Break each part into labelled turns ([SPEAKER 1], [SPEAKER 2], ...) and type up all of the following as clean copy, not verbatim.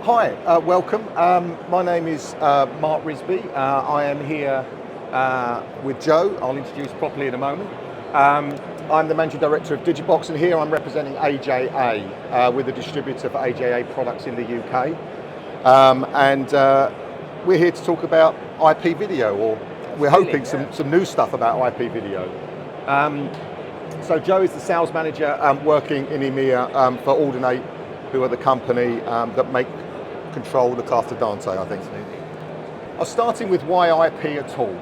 [SPEAKER 1] Hi, welcome. My name is Marc Risby. I am here with Joe. I'll introduce properly in a moment. I'm the Managing Director of DigiBox, and here I'm representing AJA. We're the distributor for AJA products in the UK. We're here to talk about IP video, or we're hoping some new stuff about IP video. So Joe is the sales manager working in EMEA for Alternate, who are the company that look after Dante, I think.
[SPEAKER 2] Absolutely.
[SPEAKER 1] I was starting with why IP at all.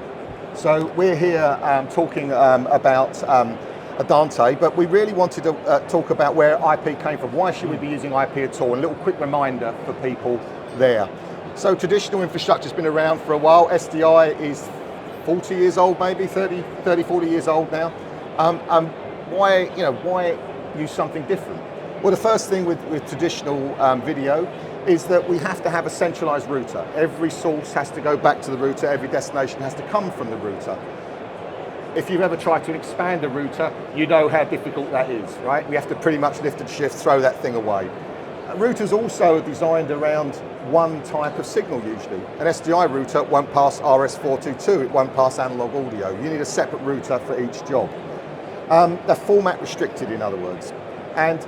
[SPEAKER 1] So we're here talking about a Dante, but we really wanted to talk about where IP came from. Why should we be using IP at all? And a little quick reminder for people there. So traditional infrastructure's been around for a while. SDI is 40 years old, maybe 30, 40 years old now. Why use something different? Well, the first thing with traditional video is that we have to have a centralized router. Every source has to go back to the router, every destination has to come from the router. If you've ever tried to expand a router, you know how difficult that is, right? We have to pretty much lift and shift, throw that thing away. Routers also are designed around one type of signal usually. An SDI router won't pass RS422, it won't pass analog audio. You need a separate router for each job. They're format restricted, in other words. And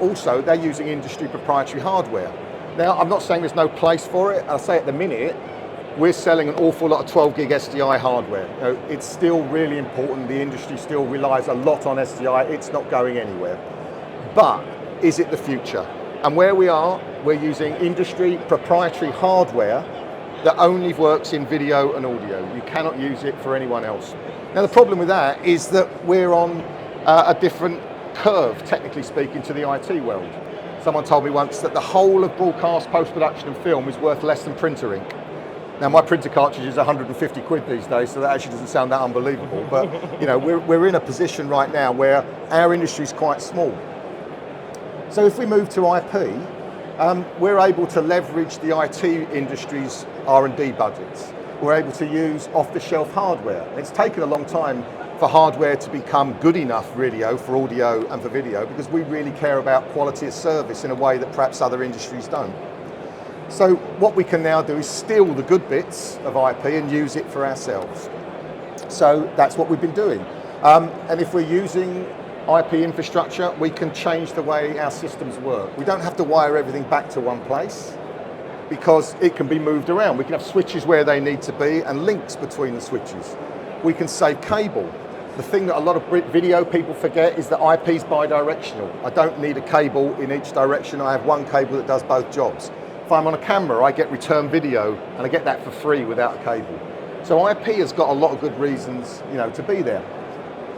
[SPEAKER 1] also, they're using industry proprietary hardware. Now, I'm not saying there's no place for it. I'll say at the minute, we're selling an awful lot of 12 gig SDI hardware. It's still really important. The industry still relies a lot on SDI. It's not going anywhere. But is it the future? And where we are, we're using industry proprietary hardware that only works in video and audio. You cannot use it for anyone else. Now, the problem with that is that we're on a different curve, technically speaking, to the IT world. Someone told me once that the whole of broadcast, post-production and film is worth less than printer ink. Now, my printer cartridge is 150 quid these days, so that actually doesn't sound that unbelievable. But we're in a position right now where our industry is quite small. So if we move to IP, we're able to leverage the IT industry's R&D budgets. We're able to use off-the-shelf hardware. It's taken a long time for hardware to become good enough radio for audio and for video, because we really care about quality of service in a way that perhaps other industries don't. So what we can now do is steal the good bits of IP and use it for ourselves. So that's what we've been doing. And if we're using IP infrastructure, we can change the way our systems work. We don't have to wire everything back to one place, because it can be moved around. We can have switches where they need to be and links between the switches. We can save cable. The thing that a lot of video people forget is that IP is bi-directional. I don't need a cable in each direction. I have one cable that does both jobs. If I'm on a camera, I get return video, and I get that for free without a cable. So IP has got a lot of good reasons, to be there.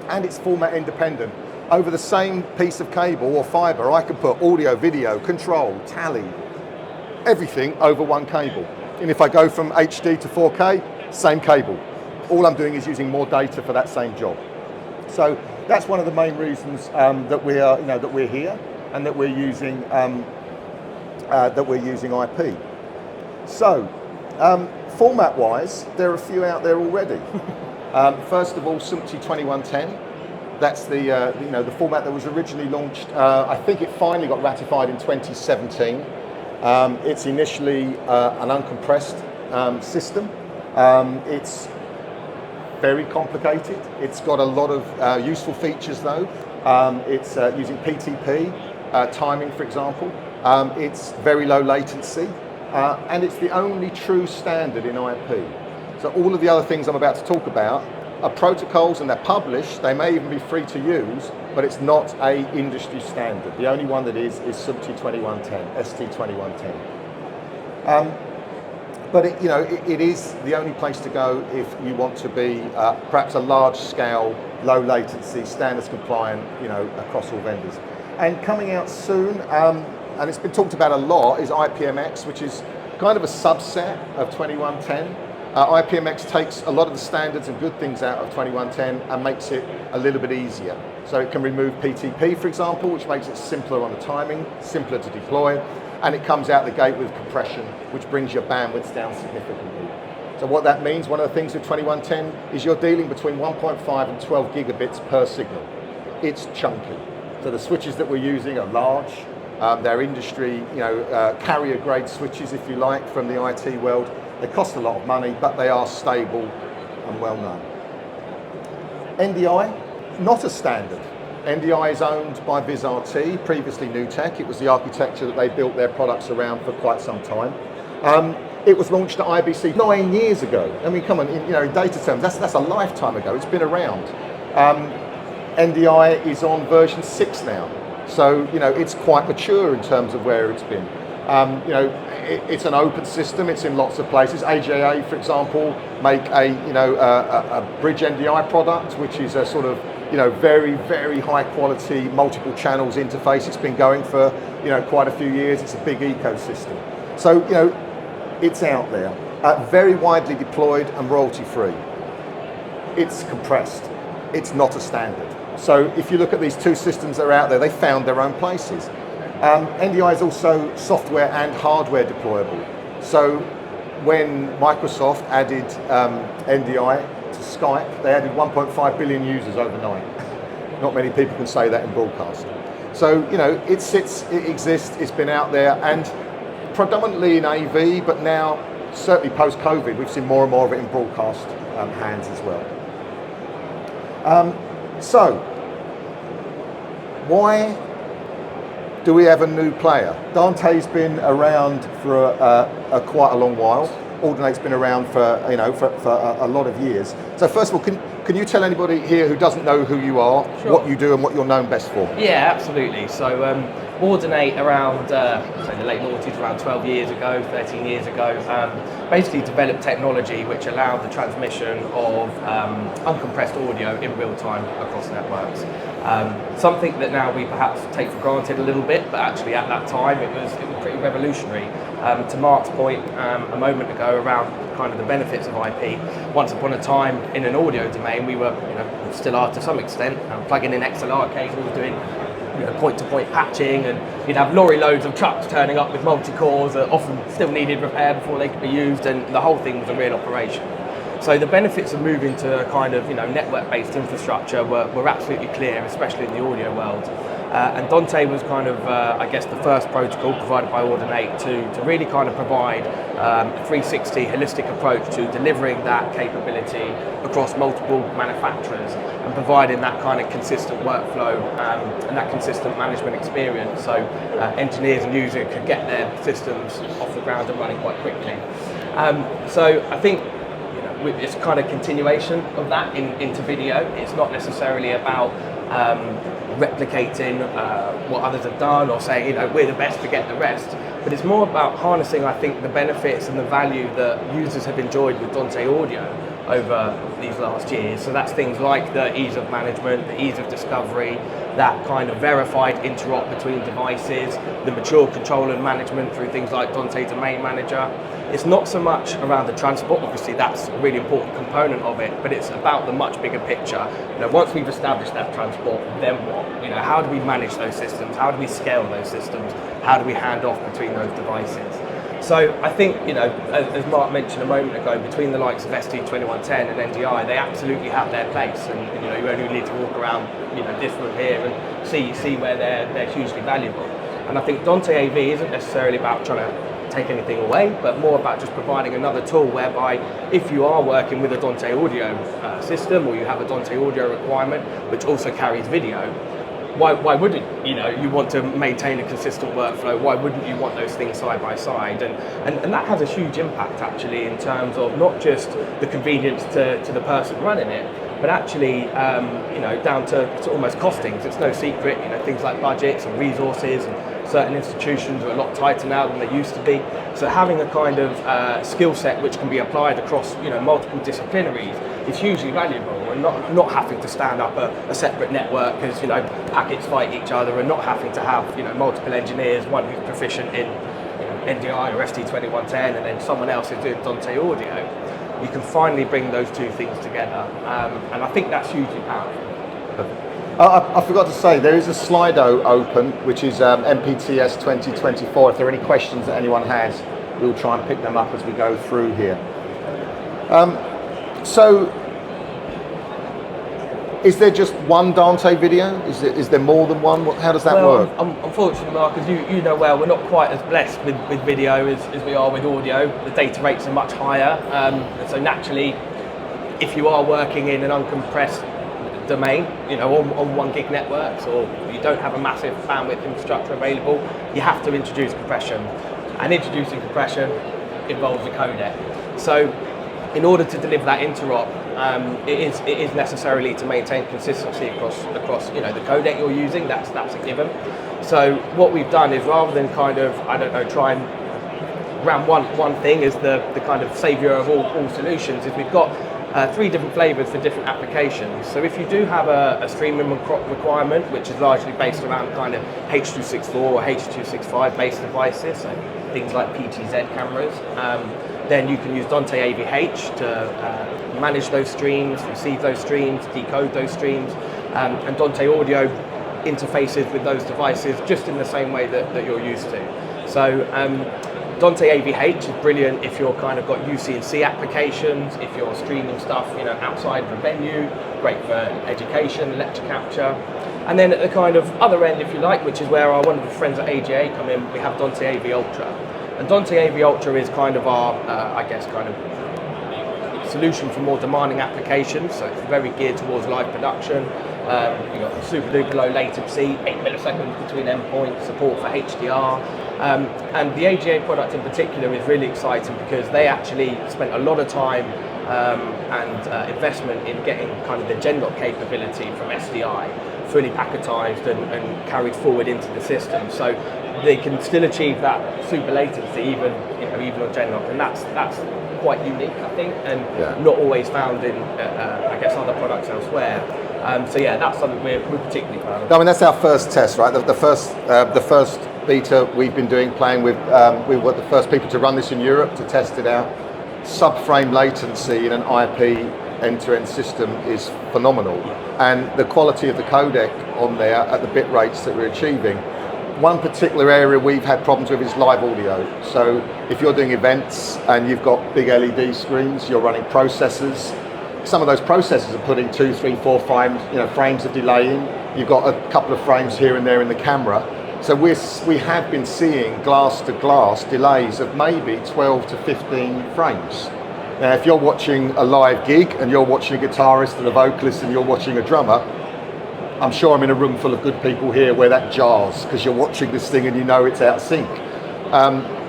[SPEAKER 1] And it's format independent. Over the same piece of cable or fiber, I can put audio, video, control, tally, everything over one cable. And if I go from HD to 4K, same cable. All I'm doing is using more data for that same job. So that's one of the main reasons that we are, that we're here and that we're using IP. So format-wise, there are a few out there already. First of all, SMPTE 2110. That's the format that was originally launched. I think it finally got ratified in 2017. It's initially an uncompressed system. It's very complicated. It's got a lot of useful features though. It's using PTP, timing for example. It's very low latency, and it's the only true standard in IP. So all of the other things I'm about to talk about are protocols, and they're published. They may even be free to use, but it's not a industry standard. The only one that is SMPTE 2110, ST 2110. But it is the only place to go if you want to be perhaps a large-scale, low-latency, standards compliant, across all vendors. And coming out soon, and it's been talked about a lot, is IPMX, which is kind of a subset of 2110. IPMX takes a lot of the standards and good things out of 2110 and makes it a little bit easier. So it can remove PTP, for example, which makes it simpler on the timing, simpler to deploy. And it comes out the gate with compression, which brings your bandwidth down significantly. So what that means, one of the things with 2110 is you're dealing between 1.5 and 12 gigabits per signal. It's chunky. So the switches that we're using are large, They're industry, carrier grade switches, if you like, from the IT world. They cost a lot of money, but they are stable and well known. NDI, not a standard. NDI is owned by VisRT, previously NewTek. It was the architecture that they built their products around for quite some time. It was launched at IBC 9 years ago. I mean, come on, in data terms, that's a lifetime ago. It's been around. NDI is on version 6 now. So, it's quite mature in terms of where it's been. It's an open system. It's in lots of places. AJA, for example, make a bridge NDI product, which is a sort of, very, very high quality, multiple channels interface. It's been going for, quite a few years. It's a big ecosystem. So, it's out there, very widely deployed and royalty free. It's compressed. It's not a standard. So if you look at these two systems that are out there, they found their own places. NDI is also software and hardware deployable. So when Microsoft added NDI to Skype, they added 1.5 billion users overnight. Not many people can say that in broadcast. So, it exists, it's been out there, and predominantly in AV, but now, certainly post-COVID, we've seen more and more of it in broadcast hands as well. So, why do we have a new player? Dante's been around for quite a long while. Audinate's been around for a lot of years. So first of all, can you tell anybody here who doesn't know who you are, sure, what you do and what you're known best for?
[SPEAKER 2] Yeah, absolutely. So Audinate around the late noughties, around 12 years ago, 13 years ago, basically developed technology which allowed the transmission of uncompressed audio in real time across networks. Something that now we perhaps take for granted a little bit, but actually at that time it was pretty revolutionary. To Mark's point a moment ago around kind of the benefits of IP, once upon a time in an audio domain we were, still are to some extent, plugging in XLR cables, doing point-to-point patching, and you'd have lorry loads of trucks turning up with multi-cores that often still needed repair before they could be used, and the whole thing was a real operation. So the benefits of moving to a kind of network-based infrastructure were absolutely clear, especially in the audio world. And Dante was kind of, I guess, the first protocol provided by Audinate to really kind of provide a 360 holistic approach to delivering that capability across multiple manufacturers and providing that kind of consistent workflow and that consistent management experience, so engineers and users could get their systems off the ground and running quite quickly. So I think it's kind of continuation of that into video. It's not necessarily about replicating what others have done or saying, we're the best, forget the rest. But it's more about harnessing, I think, the benefits and the value that users have enjoyed with Dante Audio over these last years. So that's things like the ease of management, the ease of discovery, that kind of verified interop between devices, the mature control and management through things like Dante Domain Manager. It's not so much around the transport, obviously that's a really important component of it, but it's about the much bigger picture. Once we've established that transport, then what? How do we manage those systems? How do we scale those systems? How do we hand off between those devices? So I think, as Mark mentioned a moment ago, between the likes of ST2110 and NDI, they absolutely have their place, and you only need to walk around this room here and see where they're hugely valuable. And I think Dante AV isn't necessarily about trying to take anything away, but more about just providing another tool whereby if you are working with a Dante audio system, or you have a Dante audio requirement which also carries video, why wouldn't you want to maintain a consistent workflow? Why wouldn't you want those things side by side? And that has a huge impact actually in terms of not just the convenience to the person running it, but actually down to almost costings. It's no secret, things like budgets and resources and certain institutions are a lot tighter now than they used to be. So having a kind of skill set which can be applied across multiple disciplinaries is hugely valuable, and not having to stand up a separate network because packets fight each other, and not having to have multiple engineers, one who's proficient in NDI or ST2110 and then someone else who's doing Dante Audio. You can finally bring those two things together, and I think that's hugely powerful.
[SPEAKER 1] I forgot to say, there is a Slido open, which is MPTS 2024. If there are any questions that anyone has, we'll try and pick them up as we go through here. So, Is there just one Dante video? Is there more than one? How does that work?
[SPEAKER 2] Unfortunately, Mark, as you know well, we're not quite as blessed with video as we are with audio. The data rates are much higher, and so naturally, if you are working in an uncompressed domain, on 1 gig networks, or you don't have a massive bandwidth infrastructure available, you have to introduce compression. And introducing compression involves a codec. So in order to deliver that interop, it is necessarily to maintain consistency across the codec you're using. That's a given. So what we've done is, rather than kind of, try and ram one thing as the kind of savior of all solutions, is we've got 3 different flavors for different applications. So if you do have a streaming requirement, which is largely based around kind of H.264 or H.265 based devices, so things like PTZ cameras, then you can use Dante AVH to manage those streams, receive those streams, decode those streams, and Dante Audio interfaces with those devices just in the same way that you're used to. So Dante AVH is brilliant if you're kind of got UC&C applications, if you're streaming stuff outside of a venue, great for education, lecture capture. And then at the kind of other end, if you like, which is where our wonderful friends at AJA come in, we have Dante AV Ultra. And Dante AV Ultra is kind of our, solution for more demanding applications. So it's very geared towards live production. You've got super duper low latency, 8 milliseconds between endpoints, support for HDR. And the AJA product in particular is really exciting because they actually spent a lot of time and investment in getting kind of the GenDoc capability from SDI fully packetized and carried forward into the system. So they can still achieve that super latency even on GenDoc, and that's quite unique, I think, and not always found in other products elsewhere. So yeah, that's something we're particularly proud of.
[SPEAKER 1] I mean, that's our first test, right? The first beta we've been playing with. We were the first people to run this in Europe to test it out. Sub-frame latency in an IP end-to-end system is phenomenal, and the quality of the codec on there at the bit rates that we're achieving. One particular area we've had problems with is live audio. So if you're doing events and you've got big LED screens, you're running processors. Some of those processors are putting 2, 3, 4 frames of delay in. You've got a couple of frames here and there in the camera. So we have been seeing glass-to-glass delays of maybe 12 to 15 frames. Now, if you're watching a live gig and you're watching a guitarist and a vocalist and you're watching a drummer, I'm sure I'm in a room full of good people here where that jars because you're watching this thing and you know it's out of sync.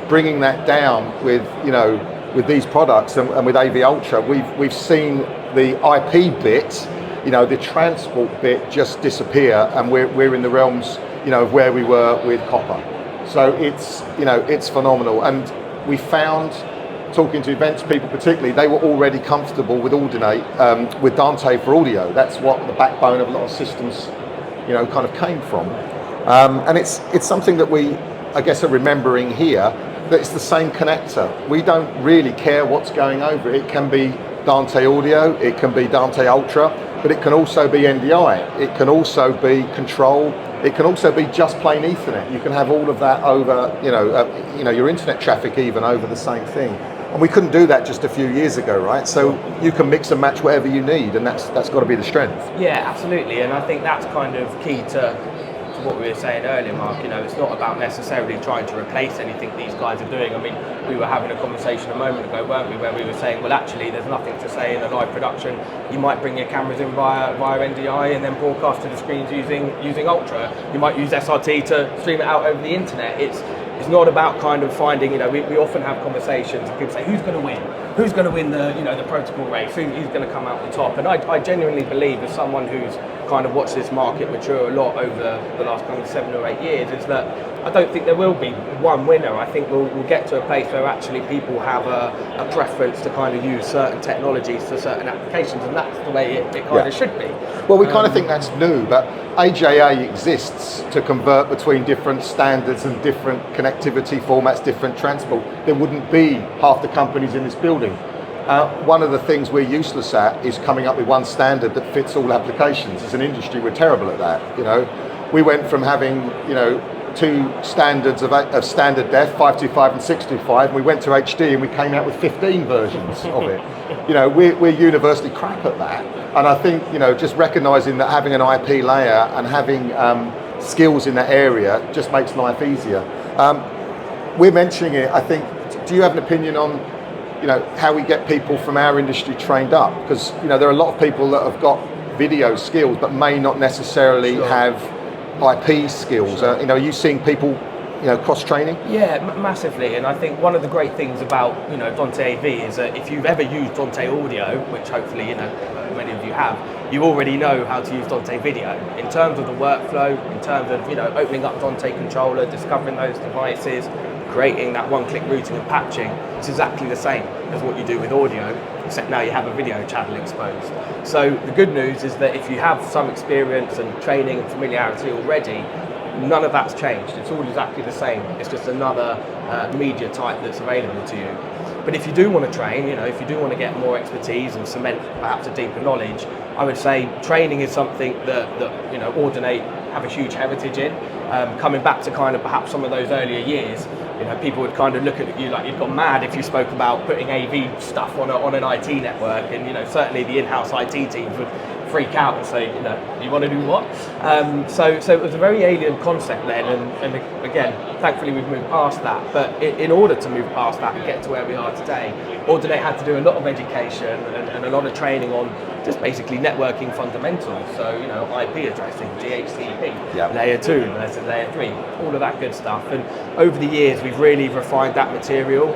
[SPEAKER 1] Bringing that down with these products and with AV Ultra, we've seen the IP bit, the transport bit just disappear, and we're in the realms of where we were with copper. So it's phenomenal, and we found, talking to events people particularly, they were already comfortable with Audinate, with Dante for audio. That's what the backbone of a lot of systems, kind of came from. And it's something that we, I guess, are remembering here, that it's the same connector. We don't really care what's going over. It can be Dante Audio, it can be Dante Ultra, but it can also be NDI. It can also be control. It can also be just plain Ethernet. You can have all of that over, your internet traffic even over the same thing. And we couldn't do that just a few years ago, right? So you can mix and match whatever you need, and that's got to be the strength.
[SPEAKER 2] Yeah, absolutely. And I think that's kind of key to what we were saying earlier, Mark. It's not about necessarily trying to replace anything these guys are doing. I mean, we were having a conversation a moment ago, weren't we, where we were saying, well, actually, there's nothing to say in a live production. You might bring your cameras in via NDI and then broadcast to the screens using Ultra. You might use SRT to stream it out over the internet. It's not about kind of finding, we often have conversations and people say, who's going to win? Who's going to win the protocol race? Who's going to come out on top? And I genuinely believe, as someone who's kind of watched this market mature a lot over the last kind of 7 or 8 years, is that I don't think there will be one winner. I think we'll get to a place where actually people have a preference to kind of use certain technologies for certain applications, and that's the way it kind of should be.
[SPEAKER 1] Well, we kind of think that's new, but AJA exists to convert between different standards and different connectivity formats, different transport. There wouldn't be half the companies in this building. One of the things we're useless at is coming up with one standard that fits all applications. As an industry, we're terrible at that. We went from having, two standards of standard def, 525 and 625, and we went to HD and we came out with 15 versions of it. You know, we're universally crap at that. And I think, you know, just recognizing that having an IP layer and having skills in that area just makes life easier. We're mentioning it, I think, do you have an opinion on, you know, how we get people from our industry trained up? Because, you know, there are a lot of people that have got video skills but may not necessarily have IP skills. You know, are you seeing people, you know, cross-training?
[SPEAKER 2] Yeah, massively. And I think one of the great things about, you know, Dante AV is that if you've ever used Dante Audio, which hopefully, you know, many of you have, you already know how to use Dante Video. In terms of the workflow, in terms of, you know, opening up Dante Controller, discovering those devices, creating that one-click routing and patching, it's exactly the same as what you do with audio, except now you have a video channel exposed. So the good news is that if you have some experience and training and familiarity already, none of that's changed. It's all exactly the same. It's just another media type that's available to you. But if you do want to train, you know, if you do want to get more expertise and cement perhaps a deeper knowledge, I would say training is something that you know, Ordinate have a huge heritage in. Coming back to kind of perhaps some of those earlier years, you know, people would kind of look at you like you'd gone mad if you spoke about putting AV stuff on an IT network, and you know, certainly the in-house IT teams would freak out and say, you know, you want to do what? So it was a very alien concept then, and again, thankfully we've moved past that. But in order to move past that and get to where we are today, Ordinate had to do a lot of education and a lot of training on just basically networking fundamentals. So, you know, IP addressing, DHCP, layer 2 versus layer 3, all of that good stuff. And over the years, we've really refined that material.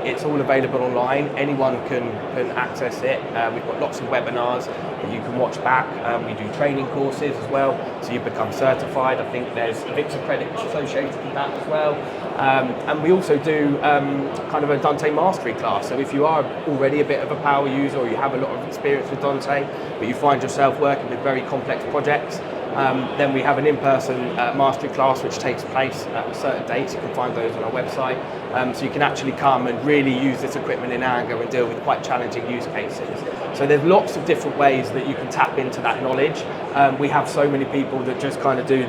[SPEAKER 2] It's all available online. Anyone can access it. We've got lots of webinars that you can watch back. We do training courses as well, so you become certified. I think there's VIXA credits associated with that as well. And we also do kind of a Dante mastery class. So if you are already a bit of a power user or you have a lot of experience with Dante, but you find yourself working with very complex projects, then we have an in-person mastery class which takes place at certain dates. You can find those on our website. So you can actually come and really use this equipment in anger and deal with quite challenging use cases. So there's lots of different ways that you can tap into that knowledge. We have so many people that just kind of do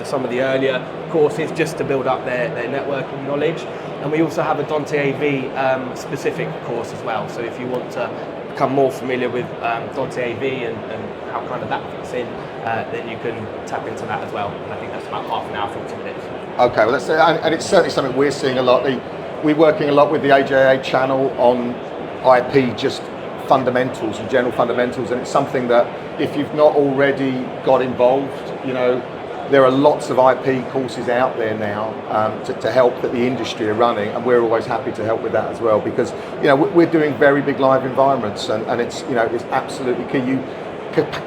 [SPEAKER 2] some of the earlier courses just to build up their networking knowledge. And we also have a Dante AV specific course as well. So if you want to become more familiar with Dante AV and how kind of that fits in, then you can tap into that as well. And I think that's about half an hour, 40 minutes.
[SPEAKER 1] Okay, well, and it's certainly something we're seeing a lot. We're working a lot with the AJA channel on IP, just fundamentals and general fundamentals, and it's something that if you've not already got involved, you know, there are lots of IP courses out there now to help that the industry are running, and we're always happy to help with that as well, because, you know, we're doing very big live environments, and it's, you know, it's absolutely key.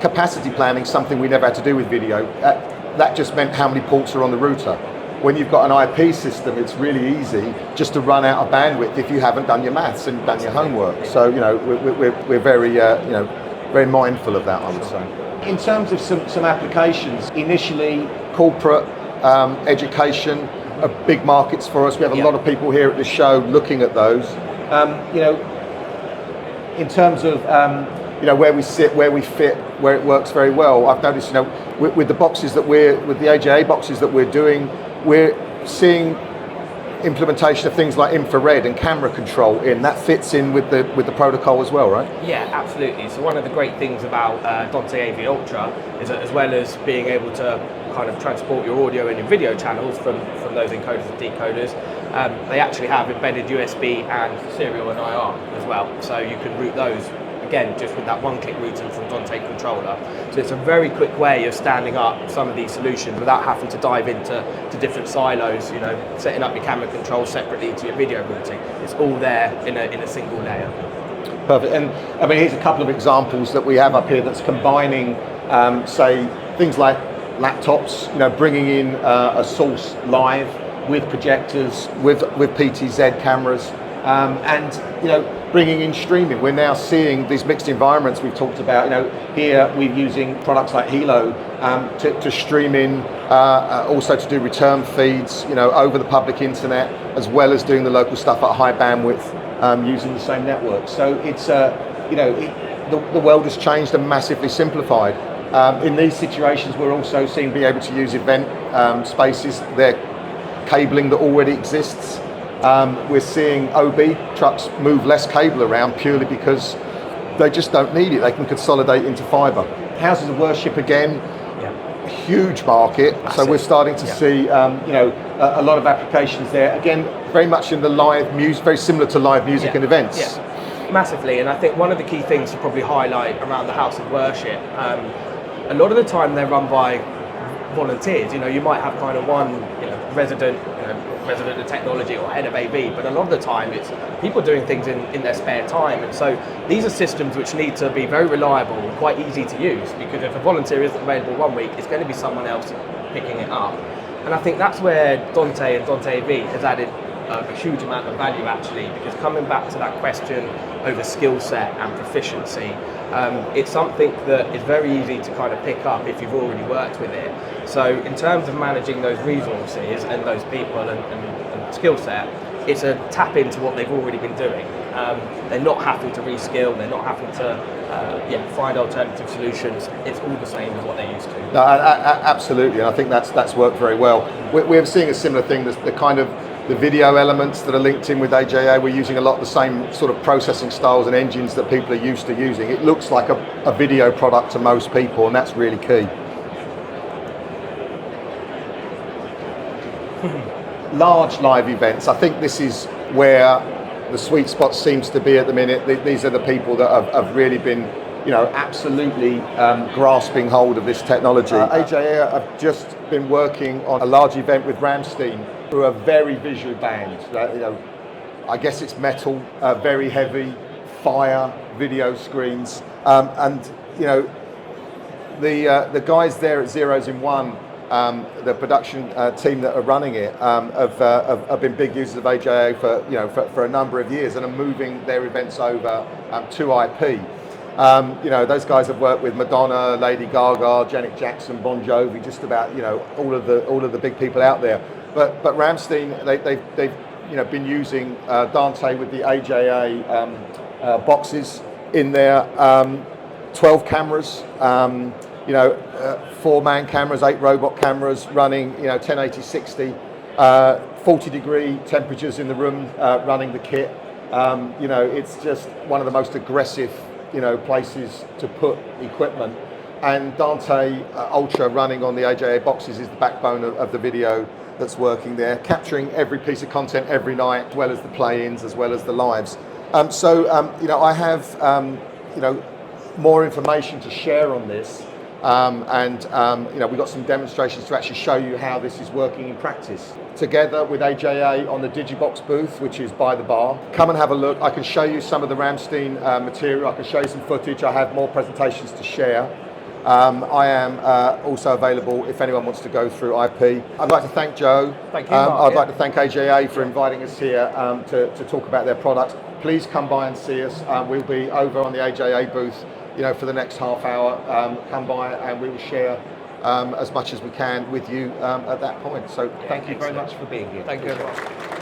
[SPEAKER 1] Capacity planning, something we never had to do with video. That just meant how many ports are on the router. When you've got an IP system, it's really easy just to run out of bandwidth if you haven't done your maths and done your homework. So, you know, we're very, you know, very mindful of that, I would say. In terms of some applications, initially corporate, education are big markets for us. We have a lot of people here at the show looking at those. You know, in terms of you know, where we sit, where we fit, where it works very well. I've noticed, you know, with the boxes that with the AJA boxes that we're doing, we're seeing implementation of things like infrared and camera control in. That fits in with the protocol as well, right? Yeah, absolutely. So one of the great things about Dante AV Ultra is that, as well as being able to kind of transport your audio and your video channels from those encoders and decoders, they actually have embedded USB and serial and IR as well. So you can route those, again, just with that one-click routing from Dante Controller. So it's a very quick way of standing up some of these solutions without having to dive into different silos, you know, setting up your camera control separately to your video routing. It's all there in a single layer. Perfect. And I mean, here's a couple of examples that we have up here that's combining, say, things like laptops, you know, bringing in a source live with projectors, with PTZ cameras, and, you know, bringing in streaming. We're now seeing these mixed environments we've talked about. You know, here we're using products like Hilo to stream in, also to do return feeds, you know, over the public internet, as well as doing the local stuff at high bandwidth using the same network. So it's, you know, the world has changed and massively simplified. In these situations, we're also seeing being able to use event spaces. They're cabling that already exists. We're seeing OB trucks move less cable around purely because they just don't need it. They can consolidate into fibre. Houses of worship again, huge market.
[SPEAKER 2] Massive.
[SPEAKER 1] So we're starting to see, a lot of applications there. Again, very much in the live music, very similar to live music and events.
[SPEAKER 2] Yeah, massively. And I think one of the key things to probably highlight around the house of worship, a lot of the time they're run by volunteers. You might have kind of one, resident of technology or head of AV, but a lot of the time it's people doing things in their spare time. And so these are systems which need to be very reliable and quite easy to use, because if a volunteer isn't available one week, it's going to be someone else picking it up. And I think that's where Dante and Dante AV has added a huge amount of value, actually, because coming back to that question over skill set and proficiency, it's something that is very easy to kind of pick up if you've already worked with it. So in terms of managing those resources and those people and skill set, it's a tap into what they've already been doing. They're not having to reskill, they're not having to find alternative solutions. It's all the same as what they used to.
[SPEAKER 1] No, absolutely, and I think that's worked very well. We're seeing a similar thing, the kind of the video elements that are linked in with AJA. We're using a lot of the same sort of processing styles and engines that people are used to using. It looks like a video product to most people, and that's really key. Large live events, I think this is where the sweet spot seems to be at the minute. These are the people that have really been, absolutely grasping hold of this technology. AJA have just been working on a large event with Rammstein, who are a very visual band. I guess it's metal, very heavy, fire, video screens, and the guys there at Zeros in One, the production team that are running it, have been big users of AJA for a number of years and are moving their events over to IP. Those guys have worked with Madonna, Lady Gaga, Janet Jackson, Bon Jovi, just about all of the big people out there. But Rammstein, they've been using Dante with the AJA boxes in there, 12 cameras. 4-man cameras, 8 robot cameras running, 1080, 60, 40-degree temperatures in the room, running the kit. It's just one of the most aggressive, places to put equipment. And Dante Ultra running on the AJA boxes is the backbone of the video that's working there, capturing every piece of content every night, as well as the play-ins, as well as the lives. I have, more information to share on this. We've got some demonstrations to actually show you how this is working in practice. Together with AJA on the DigiBox booth, which is by the bar. Come and have a look. I can show you some of the Rammstein material. I can show you some footage. I have more presentations to share. I am also available if anyone wants to go through IP. I'd like to thank Joe.
[SPEAKER 2] Thank you, Marc.
[SPEAKER 1] I'd like to thank AJA for inviting us here to talk about their products. Please come by and see us. We'll be over on the AJA booth for the next half hour. Come by and we will share as much as we can with you at that point. So thank you very much for being here.
[SPEAKER 2] Thank you very much.